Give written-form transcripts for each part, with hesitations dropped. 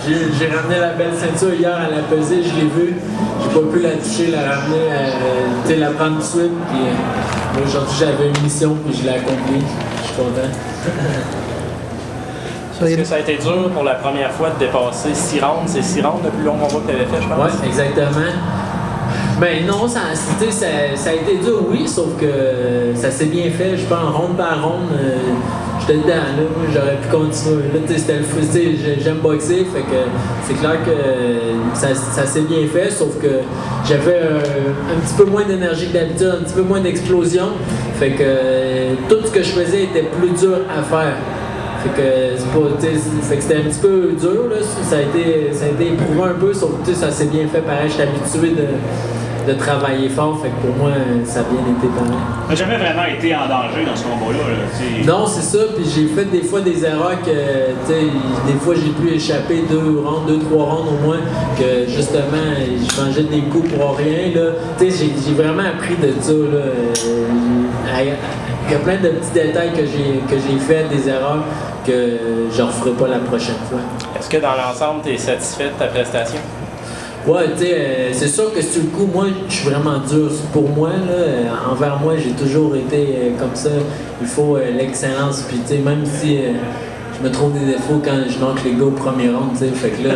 J'ai ramené la belle ceinture hier à la pesée, je l'ai vue. J'ai pas pu la toucher, la ramener, la prendre tout de suite. Puis aujourd'hui, j'avais une mission, puis je l'ai accomplie. Je suis content. Est-ce que ça a été dur pour la première fois de dépasser 6 rounds? C'est 6 rounds le plus long combat que tu avais fait, je pense? Oui, exactement. Ben non, ça a été dur, oui, sauf que ça s'est bien fait. Je pense, ronde par ronde, j'étais dedans, là. Moi, j'aurais pu continuer. Là, c'était le fou, j'aime boxer, fait que c'est clair que ça s'est bien fait, sauf que j'avais un petit peu moins d'énergie que d'habitude, un petit peu moins d'explosion. Fait que tout ce que je faisais était plus dur à faire. Fait que c'était un petit peu dur, là. Ça a été éprouvé un peu, sauf que ça s'est bien fait pareil. J'étais habitué de travailler fort, fait que pour moi, ça a bien été pareil. Tu n'as jamais vraiment été en danger dans ce combat-là? Non, c'est ça, puis j'ai fait des fois des erreurs que, des fois j'ai pu échapper 2, 3 rounds au moins, que justement, je mangeais des coups pour rien, là. J'ai vraiment appris de ça, là. Il y a plein de petits détails que j'ai fait, des erreurs que je ne referai pas la prochaine fois. Est-ce que dans l'ensemble, tu es satisfait de ta prestation? Ouais, c'est sûr que sur le coup, moi, je suis vraiment dur. Pour moi, là, envers moi, j'ai toujours été comme ça. Il faut l'excellence. Puis, même si je me trouve des défauts quand je manque les gars au premier round, fait que là,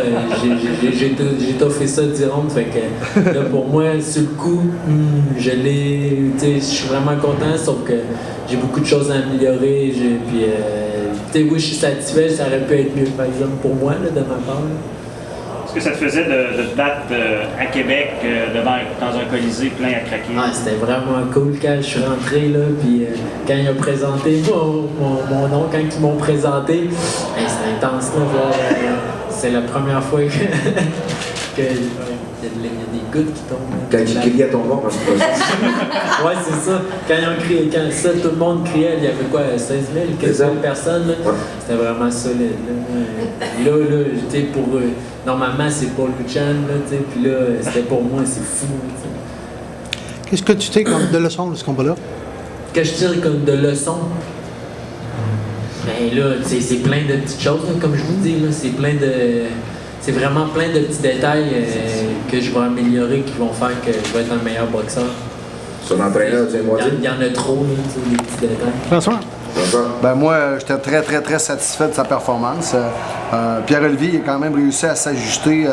j'ai tout fait ça 10 rounds. Fait que là, pour moi, sur le coup, je suis vraiment content, sauf que j'ai beaucoup de choses à améliorer. Puis, oui, je suis satisfait. Ça aurait pu être mieux, par exemple, pour moi, là, de ma part. Là. Est-ce que ça te faisait de te battre à Québec dans un colisée plein à craquer? Ah, c'était vraiment cool quand je suis rentré, là, puis quand il a présenté mon nom, quand ils m'ont présenté, c'était intense, là, c'est la première fois que il y a des gouttes qui tombent. Quand il criait à ton bord, parce que ouais, c'est ça. Quand ils ont crié, quand ça, tout le monde criait, il y avait quoi, 16 000, 15 000 personnes, là. Ouais. C'était vraiment solide. Là, j'étais pour eux. Normalement, c'est pour Luchan, là, puis là, c'était pour moi, c'est fou. Qu'est-ce que tu tires comme de leçons de ce combat-là? Que je tire comme de leçons? Ben là, c'est plein de petites choses, là, comme je vous dis, là, c'est vraiment plein de petits détails que je vais améliorer, qui vont faire que je vais être un meilleur boxeur. Son entraîneur, tu sais, moi, il y en a trop, là, des petits détails. François? Ben moi, j'étais très, très, très satisfait de sa performance. Pierre-Olivier a quand même réussi à s'ajuster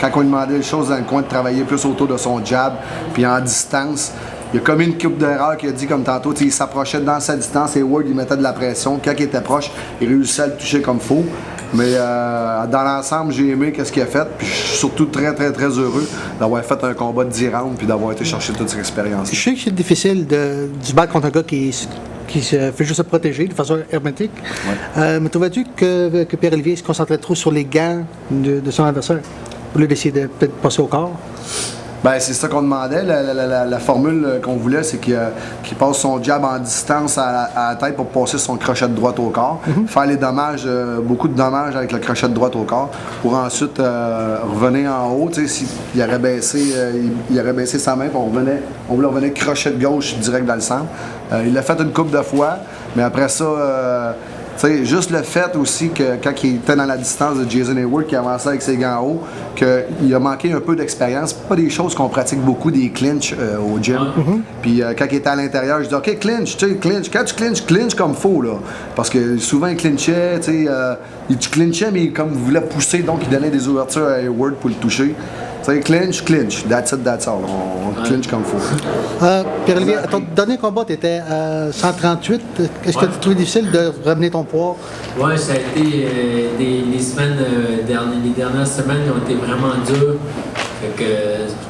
quand on lui demandait les choses dans le coin, de travailler plus autour de son jab, puis en distance. Il a commis une coupe d'erreurs qu'il a dit comme tantôt, il s'approchait dans sa distance et Ward il mettait de la pression. Quand il était proche, il réussissait à le toucher comme il faut. Mais dans l'ensemble, j'ai aimé ce qu'il a fait. Puis je suis surtout très, très, très heureux d'avoir fait un combat de 10 rounds puis d'avoir été chercher toute cette expérience. Je sais que c'est difficile de se battre contre un gars qui se fait juste se protéger de façon hermétique. Ouais. Mais trouvais-tu que Pierre-Olivier se concentrait trop sur les gants de son adversaire au lieu d'essayer de peut-être passer au corps? Ben, c'est ça qu'on demandait. La formule qu'on voulait, c'est qu'il passe son jab en distance à la tête pour passer son crochet de droite au corps. Faire les dommages, beaucoup de dommages avec le crochet de droite au corps, pour ensuite revenir en haut. S'il aurait baissé sa main, on voulait revenir crochet de gauche direct dans le centre. Il l'a fait une couple de fois, mais après ça... juste le fait aussi que quand il était dans la distance de Jason Hayward, qui avançait avec ses gants hauts, qu'il a manqué un peu d'expérience. Pas des choses qu'on pratique beaucoup, des clinches au gym. Puis quand il était à l'intérieur, je dis OK, clinch. Quand tu clinch comme faux, là. Parce que souvent il clinchait, il clinchait, mais comme il voulait pousser, donc il donnait des ouvertures à Hayward pour le toucher. Clinch, that's it, that's all. On clinch comme il faut. Pierre-Olivier, à ton dernier combat, tu étais à 138. Est-ce que tu trouves difficile de ramener ton poids? Oui, ça a été les semaines, les dernières semaines ont été vraiment dures. Fait que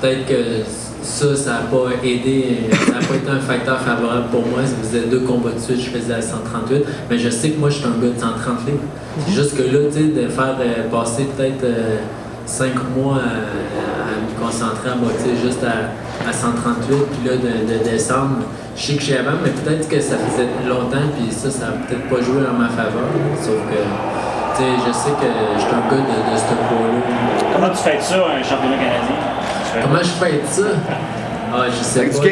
peut-être que ça n'a pas aidé, ça n'a pas été un facteur favorable pour moi. Ça faisait 2 combats de suite, je faisais à 138. Mais je sais que moi, je suis un gars de 130 livres. C'est juste que là, de faire passer peut-être 5 mois à me concentrer à boxer juste à 138, puis là de descendre. Je sais que j'ai avant, mais peut-être que ça faisait longtemps, puis ça n'a peut-être pas joué en ma faveur. Sauf que, je sais que je suis un gars de ce poids-là. Comment tu fais ça, un championnat canadien? Comment je fais ça? Ah, je sais pas.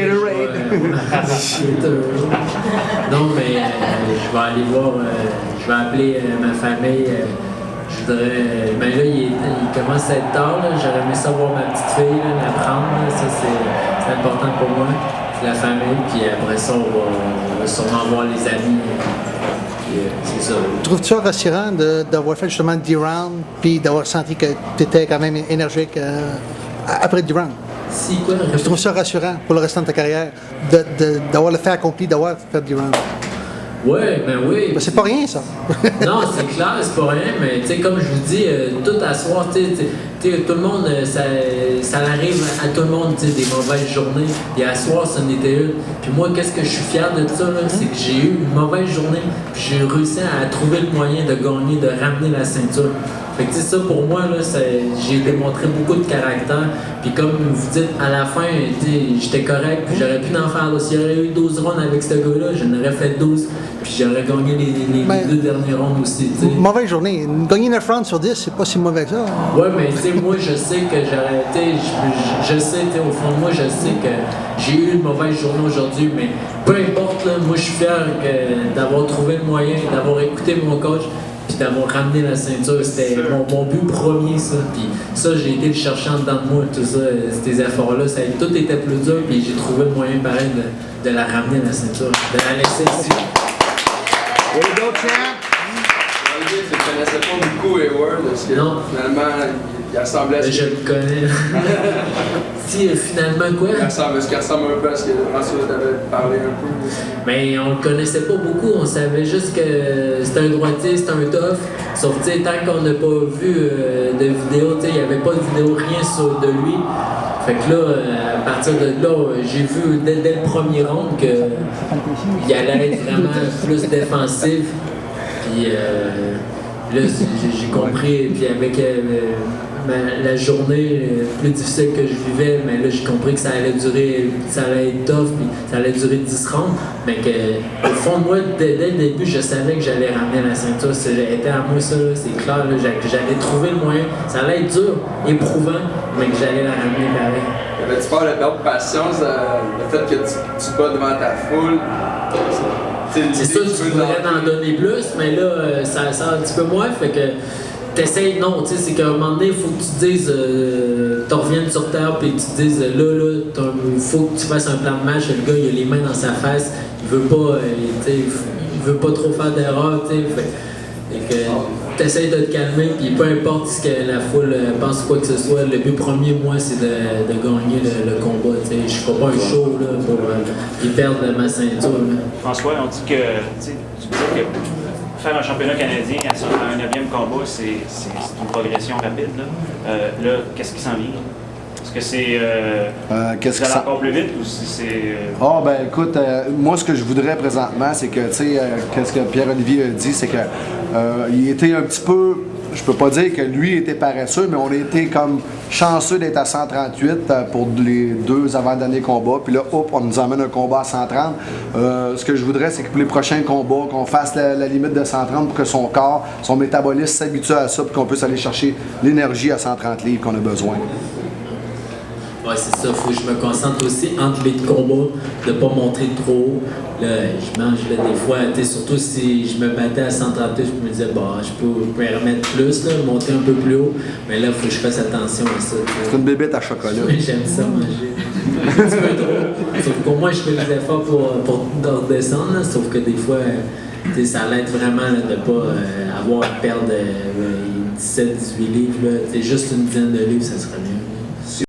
Non, mais je vais aller voir, je vais appeler ma famille. Je dirais, ben là, il commence à être tard, là. J'aurais aimé savoir ma petite fille, là, la prendre, là. Ça, c'est important pour moi. C'est la famille, puis après ça, on va sûrement voir les amis. C'est ça. Trouves-tu ça rassurant d'avoir fait justement 10 rounds, puis d'avoir senti que tu étais quand même énergique après 10 rounds? Si, quoi? Je trouve ça rassurant pour le restant de ta carrière, d'avoir le fait accompli, d'avoir fait 10 rounds. Ouais, ben oui. Ben, c'est pas rien, ça. Non, c'est clair, c'est pas rien, mais tu sais, comme je vous dis, tout à soir, tu sais, tout le monde, ça arrive à tout le monde, tu sais, des mauvaises journées, et à soir, c'en était une. Puis moi, qu'est-ce que je suis fier de ça, là, c'est que j'ai eu une mauvaise journée, puis j'ai réussi à trouver le moyen de gagner, de ramener la ceinture. Fait que, tu sais, ça, pour moi, là, j'ai démontré beaucoup de caractère, puis comme vous dites, à la fin, tu sais, j'étais correct, puis j'aurais pu en faire, là, s'il y aurait eu 12 rounds avec ce gars-là, j'en aurais fait 12. Puis j'aurais gagné les 2 derniers rounds aussi, tu sais. Mauvaise journée. Gagner 9 rounds sur 10, c'est pas si mauvais que ça. Ouais, mais tu sais, moi, je sais que j'aurais été. Je sais, tu sais, au fond de moi, je sais que j'ai eu une mauvaise journée aujourd'hui, mais peu importe, là, moi, je suis fier d'avoir trouvé le moyen, d'avoir écouté mon coach, puis d'avoir ramené la ceinture. C'était mon but premier, ça. Puis ça, j'ai été le chercher en dedans de moi, tout ça, ces efforts-là. Tout était plus dur, puis j'ai trouvé le moyen, pareil, de la ramener, la ceinture, de la laisser ici. Way to go, champ! Tu ne connaissais pas beaucoup Hayward, parce que finalement, il ressemblait à ce Je le connais. Si, finalement, quoi? Est-ce qu'il ressemble un peu à ce que François t'avait parlé un peu? Mais on le connaissait pas beaucoup, on savait juste que c'était un droitier, c'était un tough. Sauf que tant qu'on n'a pas vu de vidéo, il n'y avait pas de vidéo, rien de lui. Fait que là, à partir de là, j'ai vu dès le premier round qu'il allait être vraiment plus défensif. Puis là, j'ai compris, puis avec la journée plus difficile que je vivais, mais là j'ai compris que ça allait être tough, puis ça allait durer 10 rounds, mais que au fond de moi, dès le début, je savais que j'allais ramener la ceinture, c'était à moi ça, c'est clair, là, j'allais trouver le moyen, ça allait être dur, éprouvant, mais que j'allais la ramener pareil. Avais-tu peur de perdre patience, le fait que tu bats devant ta foule? C'est sûr que tu voudrais en donner plus, mais là, ça sort un petit peu moins, fait que t'essayes, non, tu sais, c'est qu'à un moment donné, il faut que tu te dises, tu reviennes sur terre, puis tu te dises, il faut que tu fasses un plan de match, le gars, il a les mains dans sa face, il veut pas, il veut pas trop faire d'erreurs, tu sais, fait que t'essayes de te calmer, puis peu importe ce que la foule pense quoi que ce soit, le but premier, moi, c'est de gagner le combat, tu sais, je ferai pas un show, là, pour perdre ma ceinture, là. François, on dit que, tu disais que faire un championnat canadien à un 9e combat, c'est une progression rapide. Là, qu'est-ce qui s'en vient? Est-ce que c'est Qu'est-ce que ça ça... encore plus vite ou si c'est... Ah, ben écoute, moi, ce que je voudrais présentement, c'est que, tu sais, qu'est-ce que Pierre-Olivier a dit, c'est que il était un petit peu... Je peux pas dire que lui était paresseux, mais on a été comme chanceux d'être à 138 pour les 2 avant-derniers combats. Puis là, hop, on nous emmène un combat à 130. Ce que je voudrais, c'est que pour les prochains combats, qu'on fasse la limite de 130 pour que son corps, son métabolisme s'habitue à ça, puis qu'on puisse aller chercher l'énergie à 130 livres qu'on a besoin. Ouais, c'est ça, faut que je me concentre aussi entre les combats, de pas monter trop haut. Là, je mange là, des fois, surtout si je me battais à 138, je me disais, bah, je peux remettre plus, là, monter un peu plus haut, mais là, il faut que je fasse attention à ça. C'est une bébête à chocolat. Oui, j'aime ça manger. Un petit peu trop. Sauf qu'au moins, je fais des efforts pour redescendre, là, sauf que des fois, ça l'aide vraiment là, de ne pas avoir à perdre 17-18 livres. Là, juste une dizaine de livres, ça serait mieux.